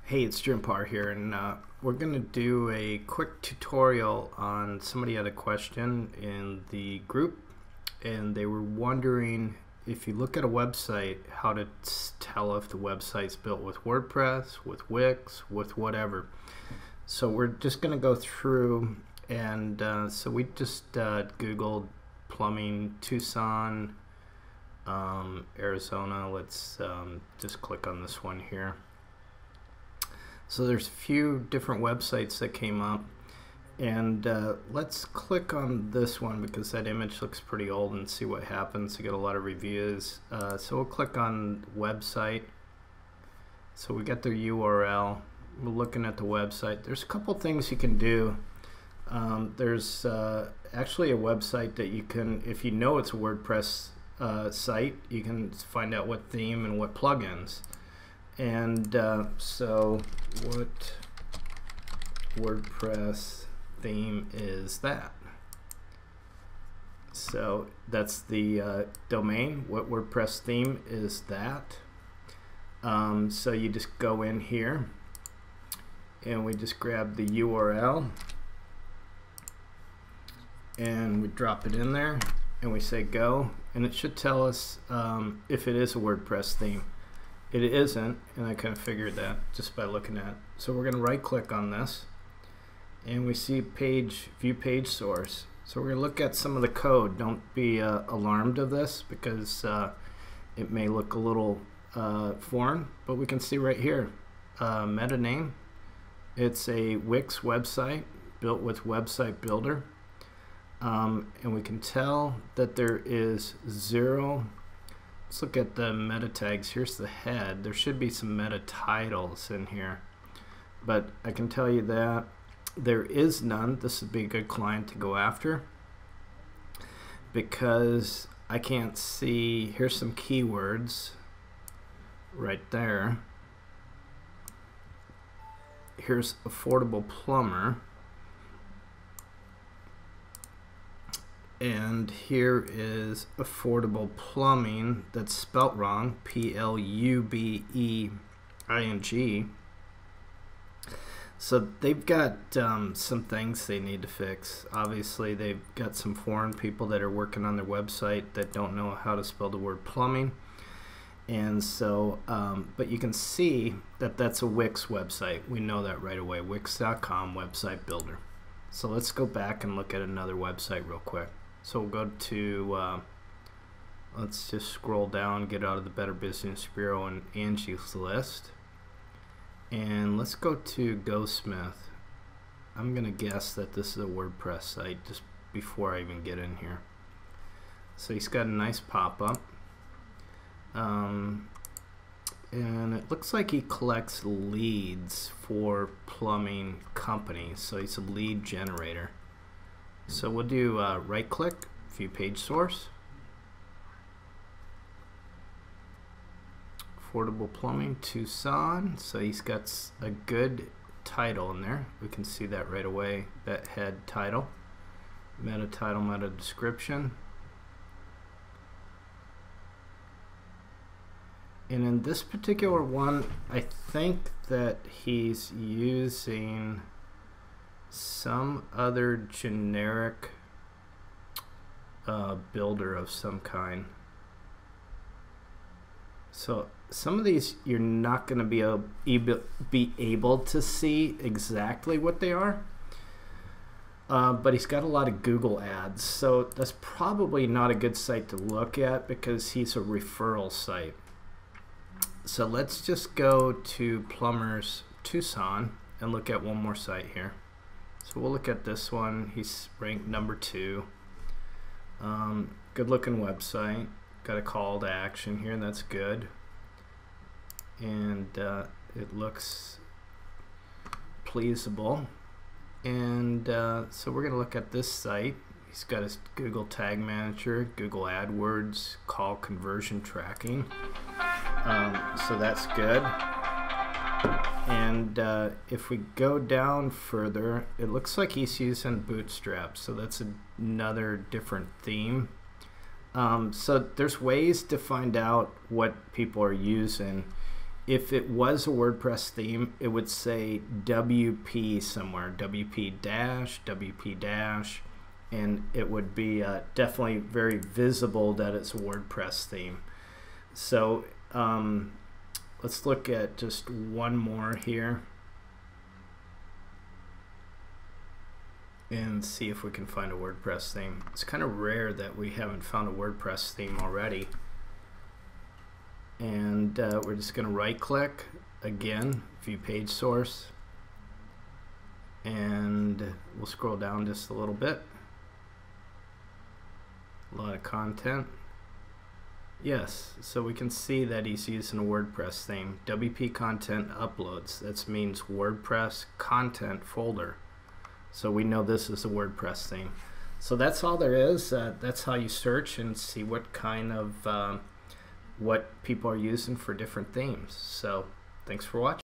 Hey, it's Paar here, and we're going to do a quick tutorial on somebody had a question in the group, and they were wondering if you look at a website, how to tell if the website's built with WordPress, with Wix, with whatever. So we're just going to go through, and so we just Googled plumbing Tucson, Arizona. Let's just click on this one here. So there's a few different websites that came up, and let's click on this one because that image looks pretty old and see what happens. You get a lot of reviews. So we'll click on website. So we got their URL. We're looking at the website. There's a couple things you can do. There's actually a website that you can, if you know it's a WordPress site, you can find out what theme and what plugins. And so what WordPress theme is that? So that's the domain. What WordPress theme is that? So you just go in here and we just grab the URL and we drop it in there and we say go, and it should tell us if it is a WordPress theme. It isn't, and I kind of figured that just by looking at it. So we're going to right click on this and we see page, view page source. So we're going to look at some of the code. Don't be alarmed of this because it may look a little foreign, but we can see right here meta name. It's a Wix website built with Website Builder, and we can tell that there is zero. Let's look at the meta tags. Here's the head. There should be some meta titles in here, but I can tell you that there is none. This would be a good client to go after because I can't see. Here's some keywords right there. Here's affordable plumber, and here is affordable plumbing. That's spelt wrong, P-L-U-B-E-I-N-G. So they've got some things they need to fix. Obviously they've got some foreign people that are working on their website that don't know how to spell the word plumbing, and so but you can see that that's a Wix website. We know that right away. Wix.com website builder. So let's go back and look at another website real quick. So we'll go to, let's just scroll down, get out of the Better Business Bureau and Angie's List. And let's go to GoSmith. I'm going to guess that this is a WordPress site just before I even get in here. So he's got a nice pop-up. And it looks like he collects leads for plumbing companies. So he's a lead generator. So we'll do right click, view page source, affordable plumbing Tucson. So he's got a good title in there. We can see that right away, that head title, meta title, meta description. And in this particular one, I think that he's using some other generic builder of some kind. So some of these you're not going to be able to see exactly what they are, but he's got a lot of Google ads, so that's probably not a good site to look at because he's a referral site. So let's just go to Plumbers Tucson and look at one more site here. So we'll look at this one. He's ranked number 2. Good looking website. Got a call to action here. That's good. And it looks pleasable. And so we're going to look at this site. He's got his Google Tag Manager, Google AdWords, call conversion tracking. So that's good. And if we go down further, it looks like he's using Bootstrap, so that's another different theme. So there's ways to find out what people are using if it was a WordPress theme, it would say WP somewhere, WP dash, and it would be definitely very visible that it's a WordPress theme. So let's look at just one more here and see if we can find a WordPress theme. It's kind of rare that we haven't found a WordPress theme already. And we're just going to right click again, view page source, and we'll scroll down just a little bit. A lot of content. Yes, so we can see that he's using a WordPress theme. WP content uploads. That means WordPress content folder. So we know this is a WordPress theme. So that's all there is. That's how you search and see what kind of what people are using for different themes. So thanks for watching.